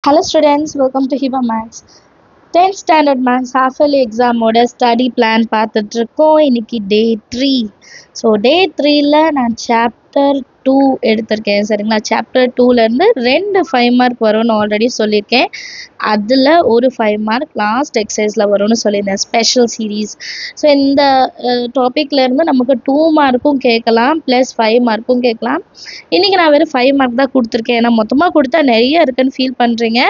Hello students, welcome to Hiba Max. 10th standard maths half yearly exam ஓட study plan பார்த்துட்டு இருக்கோம். இன்னைக்கு day 3. So day 3ல நான் chapter 2 எடுத்திருக்கேன் சரிங்களா. chapter 2ல இருந்து 2 5 மார்க் வரும்னு ஆல்ரெடி சொல்லியிருக்கேன். அதில் ஒரு 5 மார்க் லாஸ்ட் எக்ஸசைஸில் வரும்னு சொல்லியிருந்தேன், ஸ்பெஷல் சீரீஸ். ஸோ இந்த டாப்பிக்ல இருந்து நமக்கு 2 மார்க்கும் கேட்கலாம் ப்ளஸ் 5 மார்க்கும் கேட்கலாம். இன்றைக்கி நான் வெறும் 5 மார்க் தான் கொடுத்துருக்கேன், ஏன்னா மொத்தமாக கொடுத்தா நிறைய இருக்குன்னு ஃபீல் பண்ணுறீங்க.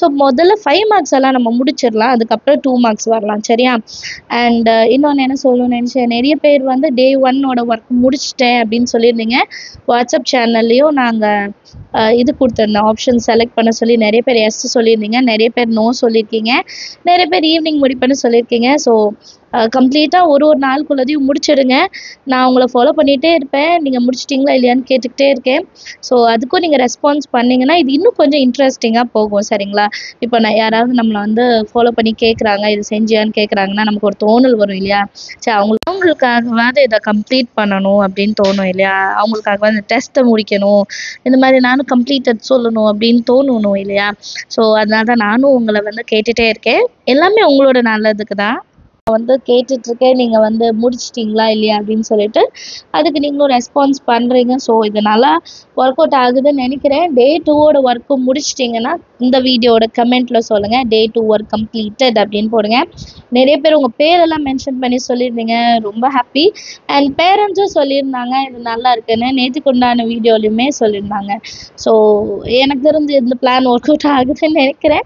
ஸோ முதல்ல 5 மார்க்ஸ் எல்லாம் நம்ம முடிச்சிடலாம், அதுக்கப்புறம் 2 மார்க்ஸ் வரலாம் சரியா. அண்ட் இன்னொன்று என்ன சொல்லணும்னு நினச்சேன், நிறைய பேர் வந்து day 1 ஒர்க் முடிச்சிட்டேன் அப்படின்னு சொல்லியிருந்தீங்க. வாட்ஸ்அப் சேனல்லையும் நாங்கள் இது கொடுத்துருந்தேன், ஆப்ஷன் செலக்ட் பண்ண சொல்லி நிறைய பேர் எஸ் சொல்லியிருந்தீங்க, நிறைய பேர் நோ சொல்லியிருக்கீங்க, நிறைய பேர் ஈவினிங் முடிப்பேன்னு சொல்லியிருக்கீங்க. ஸோ கம்ப்ளீட்டாக ஒரு நாளுக்குள்ளதையும் முடிச்சிடுங்க. நான் உங்களை ஃபாலோ பண்ணிகிட்டே இருப்பேன், நீங்கள் முடிச்சிட்டிங்களா இல்லையான்னு கேட்டுக்கிட்டே இருக்கேன். ஸோ அதுக்கும் நீங்கள் ரெஸ்பான்ஸ் பண்ணிங்கன்னா இது இன்னும் கொஞ்சம் இன்ட்ரெஸ்டிங்காக போகும் சரிங்களா. இப்போ நான் யாராவது நம்மளை வந்து ஃபாலோ பண்ணி கேட்குறாங்க, இது செஞ்சியான்னு கேட்குறாங்கன்னா நமக்கு ஒரு தோணல் வரும் இல்லையா. சரி, அவங்களுக்காகவாது இதை கம்ப்ளீட் பண்ணணும் அப்படின்னு தோணும் இல்லையா, அவங்களுக்காகவாது இந்த டெஸ்ட்டை முடிக்கணும், இந்த மாதிரி நானும் கம்ப்ளீட்டட் சொல்லணும் அப்படின்னு தோணணும் இல்லையா. ஸோ அதனால தான் நானும் உங்களை வந்து கேட்டுகிட்டே இருக்கேன், எல்லாமே உங்களோட நல்லதுக்கு தான் வந்து கேட்டுட்ருக்கேன். நீங்கள் வந்து முடிச்சிட்டிங்களா இல்லையா அப்படின்னு சொல்லிட்டு அதுக்கு நீங்களும் ரெஸ்பான்ஸ் பண்ணுறீங்க. ஸோ இது நல்லா ஒர்க் அவுட் ஆகுதுன்னு நினைக்கிறேன். day 2 ஒர்க்கு முடிச்சிட்டிங்கன்னா இந்த வீடியோட கமெண்ட்டில் சொல்லுங்கள், day 2 ஒர்க் கம்ப்ளீட்டட் அப்படின்னு போடுங்க. நிறைய பேர் உங்கள் பேரெல்லாம் மென்ஷன் பண்ணி சொல்லியிருந்தீங்க, ரொம்ப ஹாப்பி. அண்ட் பேரண்ட்ஸும் சொல்லியிருந்தாங்க இது நல்லா இருக்குன்னு, நேற்றுக்கு உண்டான வீடியோலையுமே சொல்லியிருந்தாங்க. ஸோ எனக்கு தெரிஞ்சு இந்த பிளான் ஒர்க் அவுட் ஆகுதுன்னு நினைக்கிறேன்.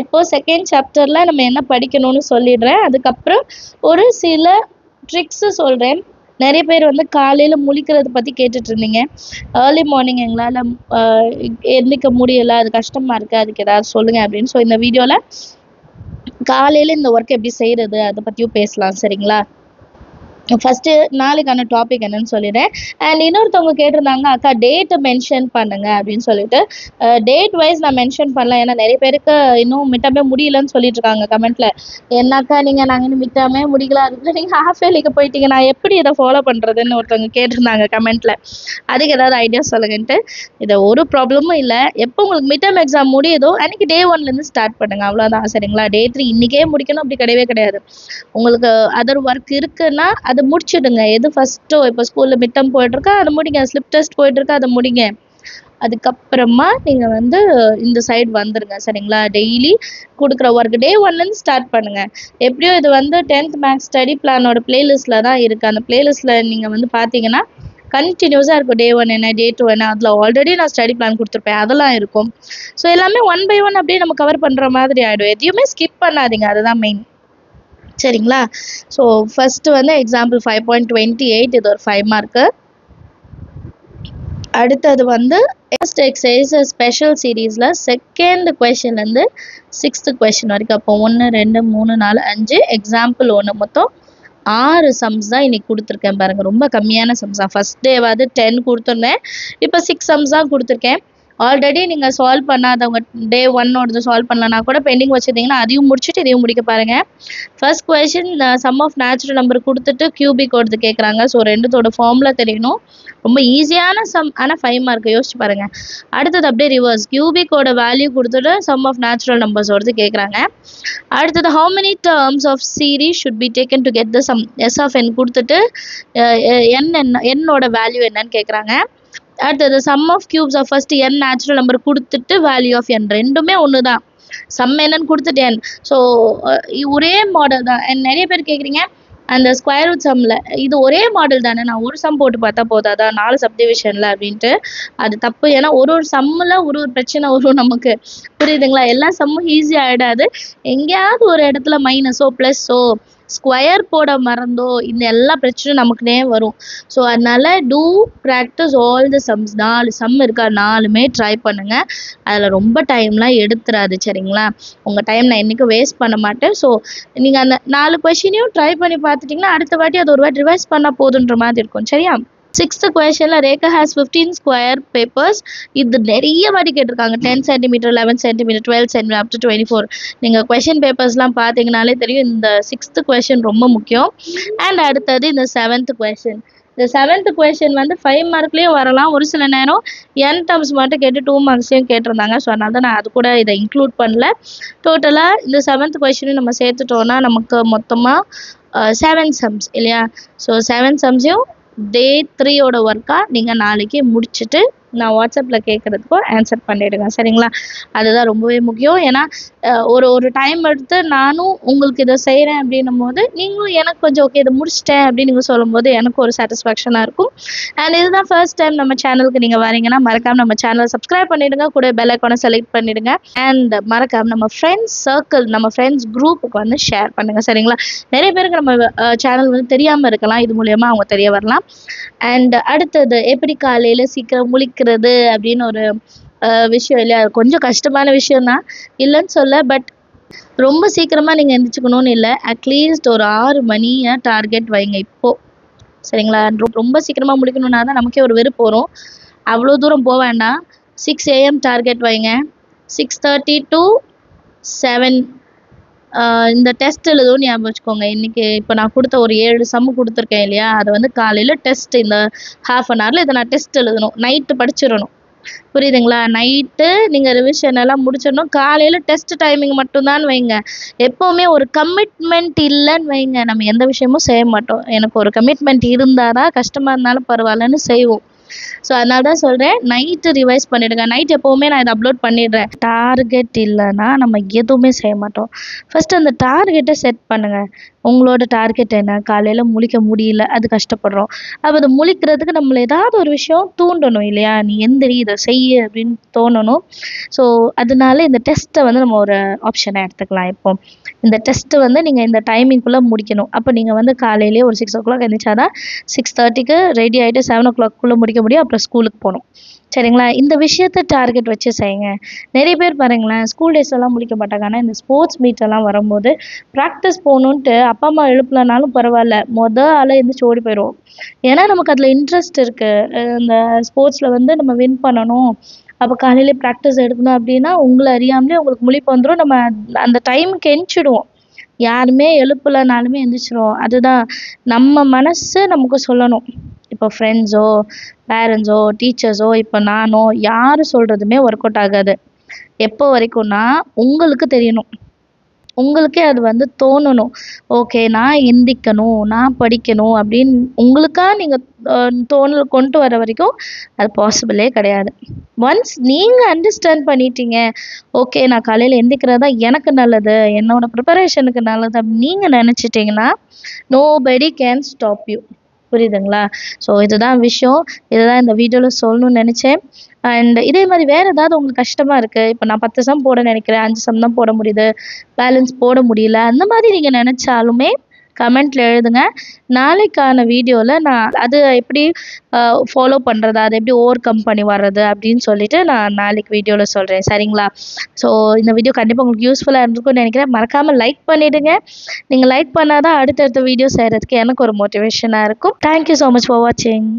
இப்போது செகண்ட் சாப்டரில் நம்ம என்ன படிக்கணும்னு சொல்லிடுறேன், அதுக்கப்புறம் ஒரு சில ட்ரிக்ஸு சொல்கிறேன். நிறைய பேர் வந்து காலையில் முழிக்கிறத பற்றி கேட்டுட்டு இருந்தீங்க. ஏர்லி மார்னிங் எங்களால் எந்திரிக்க முடியலை, அது கஷ்டமாக இருக்குது, அதுக்கு ஏதாவது சொல்லுங்கள் அப்படின்னு. ஸோ இந்த வீடியோவில் காலையில் இந்த ஒர்க் எப்படி செய்கிறது அதை பற்றியும் பேசலாம் சரிங்களா. ஃபஸ்ட்டு நாளைக்கான டாபிக் என்னன்னு சொல்லிடுறேன். அண்ட் இன்னொருத்தவங்க கேட்டிருந்தாங்க, அக்கா டேட்டை மென்ஷன் பண்ணுங்கள் அப்படின்னு சொல்லிட்டு. டேட் வைஸ் நான் மென்ஷன் பண்ணல, ஏன்னா நிறைய பேருக்கு இன்னும் மிட்டமே முடியலன்னு சொல்லிட்டு இருக்காங்க கமெண்ட்டில். என்னக்கா நாங்கள் இன்னும் மிட்டமே முடியல, அதுக்கு நீங்கள் ஹாஃப் இயர்லிக்கு போயிட்டீங்க, நான் எப்படி இதை ஃபாலோ பண்ணுறதுன்னு ஒருத்தவங்க கேட்டிருந்தாங்க கமெண்ட்டில். அதுக்கு ஏதாவது ஐடியா சொல்லுங்கன்ட்டு. இதை ஒரு ப்ராப்ளமும் இல்லை, எப்போ உங்களுக்கு மிட்டம் எக்ஸாம் முடியுதோ அன்றைக்கி day 1லேருந்து ஸ்டார்ட் பண்ணுங்கள், அவ்வளோதான் சரிங்களா. day 3 இன்றைக்கே முடிக்கணும் அப்படி கிடையவே கிடையாது. உங்களுக்கு அதர் ஒர்க் இருக்குன்னா அதை முடிச்சிடுங்க. எது ஃபஸ்ட்டோ, இப்போ ஸ்கூலில் மிட்டம் போயிட்டுருக்கா அதை முடிங்க, ஸ்லிப் டெஸ்ட் போயிட்டுருக்கா அதை முடிங்க. அதுக்கப்புறமா நீங்கள் வந்து இந்த சைடு வந்துடுங்க சரிங்களா. டெய்லி கொடுக்குற ஒர்க் day 1லேருந்து ஸ்டார்ட் பண்ணுங்கள். எப்படியோ இது வந்து 10th மேக்ஸ் ஸ்டடி பிளானோட பிளேலிஸ்ட்டில் தான் இருக்குது. அந்த பிளேலிஸ்ட்டில் நீங்கள் வந்து பார்த்தீங்கன்னா கண்டினியூஸாக இருக்கும், day 1 என்ன day 2 என்ன, அதில் ஆல்ரெடி நான் ஸ்டடி பிளான் கொடுத்துருப்பேன், அதெல்லாம் இருக்கும். ஸோ எல்லாமே 1 by 1 அப்படியே நம்ம கவர் பண்ணுற மாதிரி ஆகிடும். எதையுமே ஸ்கிப் பண்ணாதீங்க, அதுதான் மெயின் சரிங்களா. ஸோ ஃபஸ்ட்டு வந்து எக்ஸாம்பிள் 5.28, இது ஒரு 5 மார்க்கு. அடுத்தது வந்து ஃபர்ஸ்ட் எக்ஸசைஸ் ஸ்பெஷல் சீரீஸில் செகண்ட் கொஷின்லேருந்து 6th கொஷின் வரைக்கும், அப்போ 1 2 3 4 5 எக்ஸாம்பிள் 1 மொத்தம் 6 சம்ஸ் தான் இன்றைக்கி கொடுத்துருக்கேன் பாருங்கள். ரொம்ப கம்மியான சம்ஸ் தான். ஃபஸ்ட் டேவாவது 10 கொடுத்துருந்தேன், இப்போ 6 சம்ஸ் தான் கொடுத்துருக்கேன். ஆல்ரெடி நீங்கள் சால்வ் பண்ணாதவங்க day 1 சால்வ் பண்ணலன்னா கூட பெண்டிங் வச்சுருந்தீங்கன்னா அதையும் முடிச்சுட்டு இதையும் முடிக்க பாருங்கள். First question sum of natural number கொடுத்துட்டு கியூபிக் ஓடுது கேட்குறாங்க. ஸோ ரெண்டுத்தோட ஃபார்முலா தெரியணும். ரொம்ப ஈஸியான சம், ஆனால் 5 மார்க், யோசிச்சு பாருங்கள். அடுத்தது அப்படியே ரிவர்ஸ், கியூபிக்கோட வேல்யூ கொடுத்துட்டு சம் ஆஃப் நேச்சுரல் நம்பர்ஸ் ஓடுது கேட்குறாங்க. அடுத்தது how many terms of series should be taken to get the sum s of n கொடுத்துட்டு என்னோட வேல்யூ என்னன்னு கேட்குறாங்க. அடுத்தது sum of cubes of first n natural number கொடுத்துட்டு வேல்யூ ஆஃப் n, ரெண்டுமே ஒன்று தான். சம் என்னன்னு கொடுத்துட்டு n. ஸோ ஒரே மாடல் தான். நிறைய பேர் கேட்குறீங்க அந்த ஸ்கொயர் ரூட் சம்மில் இது ஒரே மாடல் தானே, நான் ஒரு சம் போட்டு பார்த்தா போதாதான் 4 சப்டிவிஷனில் அப்படின்ட்டு. அது தப்பு, ஏன்னா ஒரு சம்மில் ஒரு பிரச்சனை வரும் நமக்கு, புரியுதுங்களா. எல்லா சம்மும் ஈஸியாக ஆகிடாது, எங்கேயாவது ஒரு இடத்துல மைனஸோ ப்ளஸ்ஸோ ஸ்கொயர் போட மறந்தோ இந்த எல்லா பிரச்சனையும் நமக்குனே வரும். ஸோ அதனால் to practise all the sums. 4 sum இருக்கா, 4மே ட்ரை பண்ணுங்கள். அதில் ரொம்ப டைம்லாம் எடுத்துறாது சரிங்களா. உங்கள் டைம் நான் என்றைக்கும் வேஸ்ட் பண்ண மாட்டேன். ஸோ நீங்கள் அந்த 4 கொஷினையும் ட்ரை பண்ணி பார்த்துட்டிங்கன்னா அடுத்த வாட்டி அது ஒரு வாட்டி ரிவைஸ் பண்ணால் போதுன்ற மாதிரி இருக்கும் சரியா. 6th கொஷனில் ரேகா ஹேஸ் 15 ஸ்கொயர் பேப்பர்ஸ். இது நிறைய வாட்டி கேட்டிருக்காங்க, 10 centimetre 11 centimetre 12 centimetre up to 24. நீங்கள் கொஷின் பேப்பர்ஸ்லாம் பார்த்தீங்கனாலே தெரியும், இந்த 6th கொஷின் ரொம்ப முக்கியம். அண்ட் அடுத்தது இந்த 7th கொஷின். இந்த 7th கொஸ்டின் வந்து 5 மார்க்லேயும் வரலாம், ஒரு சில நேரம் n டேர்ம்ஸ் மட்டும் கேட்டு 2 மார்க்ஸ்லையும் கேட்டிருந்தாங்க. ஸோ அதனால தான் நான் அது கூட இதை இன்க்ளூட் பண்ணல. டோட்டலாக இந்த 7th கொஸ்டினும் நம்ம சேர்த்துட்டோன்னா நமக்கு மொத்தமாக 7 சம்ஸ் இல்லையா? ஸோ 7 சம்ஸையும் டே 3யோட ஒர்க்காக நீங்கள் நாளைக்கு முடிச்சுட்டு நான் வாட்ஸ்அப்பில் கேட்குறதுக்கும் ஆன்சர் பண்ணிவிடுங்க, சரிங்களா? அதுதான் ரொம்பவே முக்கியம். ஏன்னா ஒரு டைம் எடுத்து நானும் உங்களுக்கு இதை செய்கிறேன் அப்படின்னும் போது நீங்களும் எனக்கு கொஞ்சம் ஓகே இதை முடிச்சிட்டேன் அப்படின்னு நீங்கள் சொல்லும்போது எனக்கு ஒரு சாட்டிஸ்ஃபேக்ஷனாக இருக்கும். அண்ட் இதுதான் ஃபர்ஸ்ட் டைம் நம்ம சேனலுக்கு நீங்கள் வரீங்கன்னா மறக்காமல் நம்ம சேனலை சப்ஸ்கிரைப் பண்ணிவிடுங்க, கூட பெல் ஐக்கானை செலக்ட் பண்ணிவிடுங்க. அண்ட் மறக்காமல் நம்ம ஃப்ரெண்ட்ஸ் சர்க்கிள், நம்ம ஃப்ரெண்ட்ஸ் குரூப்புக்கு வந்து ஷேர் பண்ணுங்கள், சரிங்களா? நிறைய பேருக்கு நம்ம சேனல் வந்து தெரியாமல் இருக்கலாம், இது மூலயமா அவங்க தெரிய வரலாம். அண்ட் அடுத்தது எப்படி காலையில் சீக்கிரம் முழிக்கிறது அப்படின்னு ஒரு விஷயம் இல்லையா? கொஞ்சம் கஷ்டமான விஷயம்தான், இல்லைன்னு சொல்ல. பட் ரொம்ப சீக்கிரமாக நீங்கள் எந்திரிச்சுக்கணும்னு இல்லை, அட்லீஸ்ட் ஒரு 6 மணியை டார்கெட் வைங்க இப்போது, சரிங்களா? ரொம்ப சீக்கிரமாக முடிக்கணும்னா தான் நமக்கே ஒரு வெறுப்பு வரும். அவ்வளோ தூரம் போக வேண்டாம். 6 AM டார்கெட் வைங்க. 6:30 to 7 இந்த டெஸ்ட் எழுதவும் ஞாபகம் வச்சுக்கோங்க. இன்றைக்கி இப்போ நான் கொடுத்த ஒரு 7 சம்மு கொடுத்துருக்கேன் இல்லையா? அதை வந்து காலையில் டெஸ்ட், இந்த ½ அன் ஹவரில் இதை நான் டெஸ்ட் எழுதணும், நைட்டு படிச்சிடணும், புரியுதுங்களா? நைட்டு நீங்கள் ரிவிஷன் எல்லாம் முடிச்சிடணும், காலையில் டெஸ்ட் டைமிங் மட்டும்தான் வைங்க. எப்போவுமே ஒரு கமிட்மெண்ட் இல்லைன்னு வைங்க, நம்ம எந்த விஷயமும் செய்ய மாட்டோம். எனக்கு ஒரு கமிட்மெண்ட் இருந்தால் தான் கஷ்டமாக இருந்தாலும் பரவாயில்லன்னு செய்வோம். ஸோ அதனால தான் சொல்கிறேன், நைட்டு ரிவைஸ் பண்ணிவிடுங்க. நைட் எப்போவுமே நான் இதை அப்லோட் பண்ணிடுறேன். டார்கெட் இல்லைன்னா நம்ம எதுவுமே செய்ய மாட்டோம். ஃபஸ்ட்டு அந்த டார்கெட்டை செட் பண்ணுங்கள். உங்களோட டார்கெட் என்ன? காலையில் முழிக்க முடியல, அது கஷ்டப்படுறோம். அப்போ அதை முழிக்கிறதுக்கு நம்மளை ஏதாவது ஒரு விஷயம் தூண்டணும் இல்லையா? நீ எந்திரி, இதை செய்ய அப்படின்னு தோணணும். ஸோ அதனால இந்த டெஸ்ட்டை வந்து நம்ம ஒரு ஆப்ஷனை எடுத்துக்கலாம். இப்போ இந்த டெஸ்ட்டு வந்து நீங்கள் இந்த டைமிங்குள்ளே முடிக்கணும். அப்போ நீங்கள் வந்து காலையிலேயே ஒரு 6 o'clock எழுந்திரிச்சாதான் 6:30க்கு ரெடி ஆகிட்டு 7 o'clock முடிக்க முடியும். அப்புறம் ஸ்கூலுக்கு போகணும், சரிங்களா? இந்த விஷயத்தை டார்கெட் வச்சு செய்யுங்க. நிறைய பேர் பாருங்களேன், ஸ்கூல் டேஸ்லலாம் முடிக்க மாட்டாங்க. ஆனால் இந்த ஸ்போர்ட்ஸ் மீட்டெல்லாம் வரும்போது ப்ராக்டிஸ் போகணுன்ட்டு அப்பா அம்மா எழுப்பலனாலும் பரவாயில்ல, ஆளை எழுந்திரிச்சு ஓடி போயிடுவோம். ஏன்னா நமக்கு அதில் இன்ட்ரெஸ்ட் இருக்குது. இந்த ஸ்போர்ட்ஸில் வந்து நம்ம வின் பண்ணணும், அப்போ காலையிலே ப்ராக்டிஸ் எடுக்கணும் அப்படின்னா உங்களை அறியாமலே உங்களுக்கு முழிப்பு வந்துடும். நம்ம அந்த டைமுக்கு எந்திரிச்சிடுவோம். யாருமே எழுப்பலைனாலுமே எந்திரிச்சிடுவோம். அதுதான் நம்ம மனசு நமக்கு சொல்லணும். இப்போ ஃப்ரெண்ட்ஸோ, பேரண்ட்ஸோ, டீச்சர்ஸோ, இப்போ நானோ, யார் சொல்கிறதுமே ஒர்க் அவுட் ஆகாது. எப்போ வரைக்கும்னா உங்களுக்கு தெரியணும், உங்களுக்கே அது வந்து தோணணும். ஓகே, நான் எந்திக்கணும், நான் படிக்கணும் அப்படின்னு உங்களுக்கா நீங்கள் தோணல் கொண்டு வர வரைக்கும் அது பாசிபிளே கிடையாது. ஒன்ஸ் நீங்கள் அண்டர்ஸ்டாண்ட் பண்ணிட்டீங்க, ஓகே நான் காலையில் எந்திக்கிறது தான் எனக்கு நல்லது, என்னோடய ப்ரிப்பரேஷனுக்கு நல்லது அப்படின்னு நீங்கள் நினச்சிட்டிங்கன்னா நோபடி கேன் ஸ்டாப் யூ, புரியுதுங்களா? ஸோ இதுதான் விஷயம். இதுதான் இந்த வீடியோவில் சொல்லணும்னு நினச்சேன். அண்ட் இதே மாதிரி வேறு ஏதாவது உங்களுக்கு கஷ்டமாக இருக்குது, இப்போ நான் 10 சம் போட நினைக்கிறேன், 5 சம் தான் போட முடியுது, பேலன்ஸ் போட முடியல, அந்த மாதிரி நீங்கள் நினச்சாலுமே கமெண்ட்டில் எழுதுங்க. நாளைக்கான வீடியோவில் நான் அது எப்படி ஃபாலோ பண்ணுறது, அதை எப்படி ஓவர் கம் பண்ணி வர்றது அப்படின்னு சொல்லிட்டு நான் நாளைக்கு வீடியோவில் சொல்கிறேன், சரிங்களா? ஸோ இந்த வீடியோ கண்டிப்பாக உங்களுக்கு யூஸ்ஃபுல்லாக இருந்திருக்கும்னு நினைக்கிறேன். மறக்காமல் லைக் பண்ணிவிடுங்க. நீங்கள் லைக் பண்ணால் தான் அடுத்தடுத்த வீடியோ செய்கிறதுக்கு எனக்கு ஒரு மோட்டிவேஷனாக இருக்கும். தேங்க்யூ ஸோ மச் ஃபார் வாட்சிங்.